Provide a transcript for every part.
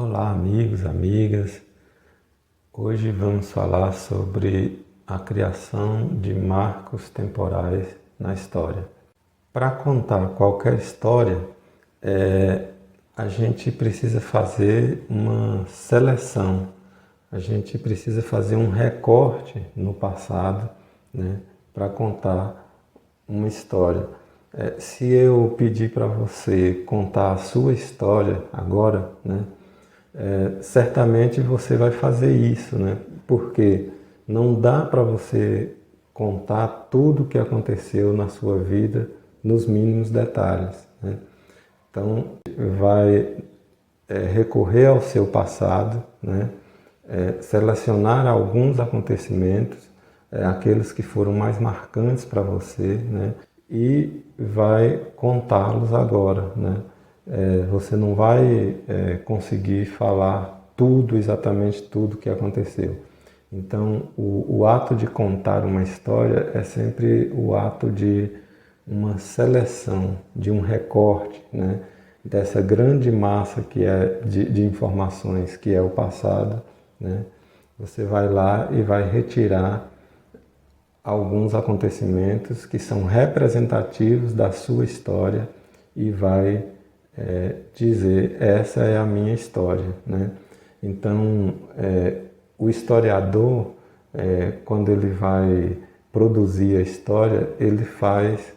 Olá, amigos, amigas. Hoje vamos falar sobre a criação de marcos temporais na história. Para contar qualquer história, a gente precisa fazer uma seleção, a gente precisa fazer um recorte no passado, né, para contar uma história. Se eu pedir para você contar a sua história agora, né, certamente você vai fazer isso, né? Porque não dá para você contar tudo o que aconteceu na sua vida nos mínimos detalhes, né? Então, vai recorrer ao seu passado, né? Selecionar alguns acontecimentos, aqueles que foram mais marcantes para você, né? E vai contá-los agora, né? Você não vai conseguir falar tudo, exatamente tudo que aconteceu. Então, o ato de contar uma história é sempre o ato de uma seleção, de um recorte, né? Dessa grande massa que é de informações que é o passado, né? Você vai lá e vai retirar alguns acontecimentos que são representativos da sua história e vai dizer, essa é a minha história, né? Então, o historiador, quando ele vai produzir a história, ele faz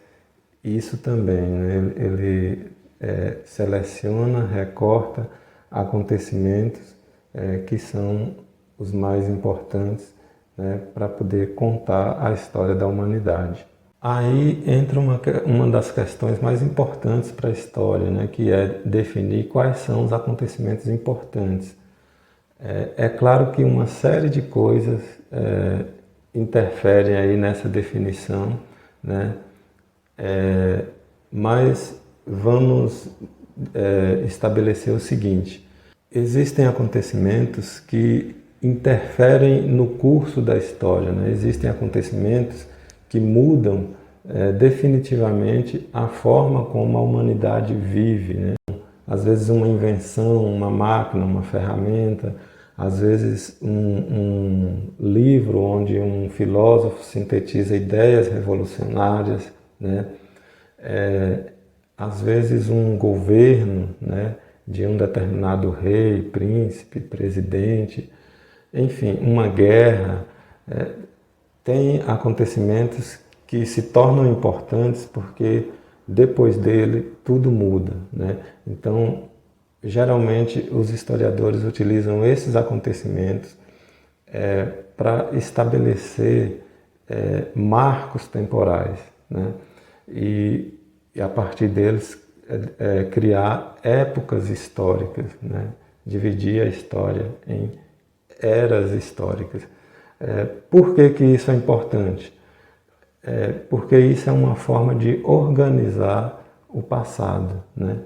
isso também, né? Ele seleciona, recorta acontecimentos que são os mais importantes, né, para poder contar a história da humanidade. Aí entra uma das questões mais importantes para a história, né, que é definir quais são os acontecimentos importantes. É claro que uma série de coisas interferem aí nessa definição, né, mas vamos estabelecer o seguinte: existem acontecimentos que interferem no curso da história, né? Existem acontecimentos que mudam definitivamente a forma como a humanidade vive, né? Às vezes uma invenção, uma máquina, uma ferramenta, às vezes um livro onde um filósofo sintetiza ideias revolucionárias, né? Às vezes um governo, né, de um determinado rei, príncipe, presidente, enfim, uma guerra. Tem acontecimentos que se tornam importantes porque depois dele tudo muda, né? Então, geralmente os historiadores utilizam esses acontecimentos para estabelecer marcos temporais, né? E a partir deles criar épocas históricas, né? Dividir a história em eras históricas. Por que isso é importante? Porque isso é uma forma de organizar o passado, né?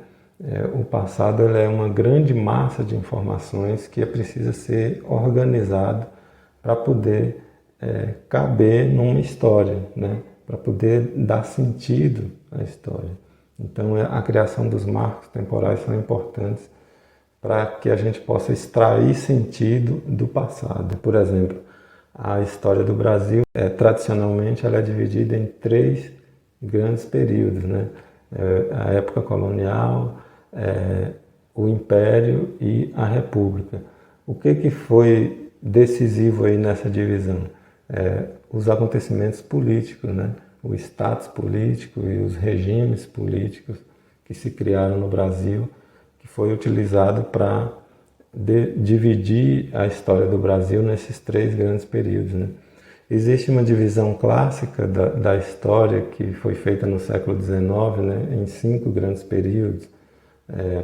O passado ele é uma grande massa de informações que precisa ser organizado para poder caber numa história, né? Para poder dar sentido à história. Então, a criação dos marcos temporais são importantes para que a gente possa extrair sentido do passado. Por exemplo, a história do Brasil, tradicionalmente, ela é dividida em 3 grandes períodos, né? A época colonial, o Império e a República. O que foi decisivo aí nessa divisão? Os acontecimentos políticos, né? O status político e os regimes políticos que se criaram no Brasil, que foi utilizado para dividir a história do Brasil nesses 3 grandes períodos, né? Existe uma divisão clássica da história que foi feita no século XIX, né, em 5 grandes períodos: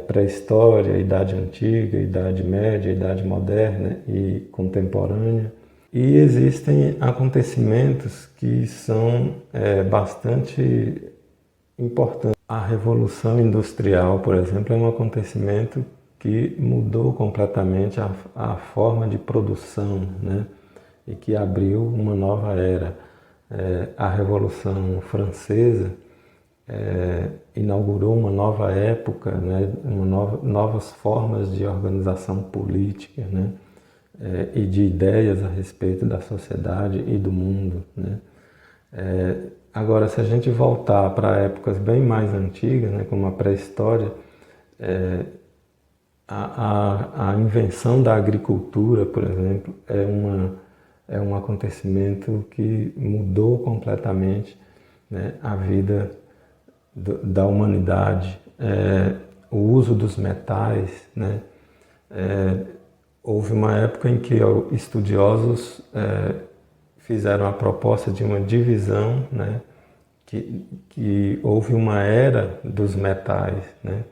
pré-história, Idade Antiga, Idade Média, Idade Moderna e Contemporânea. E existem acontecimentos que são bastante importantes. A Revolução Industrial, por exemplo, é um acontecimento que mudou completamente a forma de produção, né? E que abriu uma nova era. A Revolução Francesa inaugurou uma nova época, né, novas formas de organização política, né, e de ideias a respeito da sociedade e do mundo, né. Agora, se a gente voltar para épocas bem mais antigas, né, como a pré-história, a invenção da agricultura, por exemplo, é um acontecimento que mudou completamente, né, a vida da humanidade. O uso dos metais, né, houve uma época em que estudiosos fizeram a proposta de uma divisão, né, que houve uma era dos metais, né?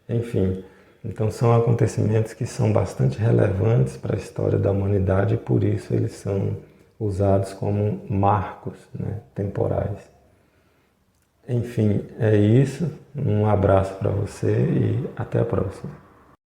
Enfim, então são acontecimentos que são bastante relevantes para a história da humanidade e por isso eles são usados como marcos, né, temporais. Enfim, é isso. Um abraço para você e até a próxima.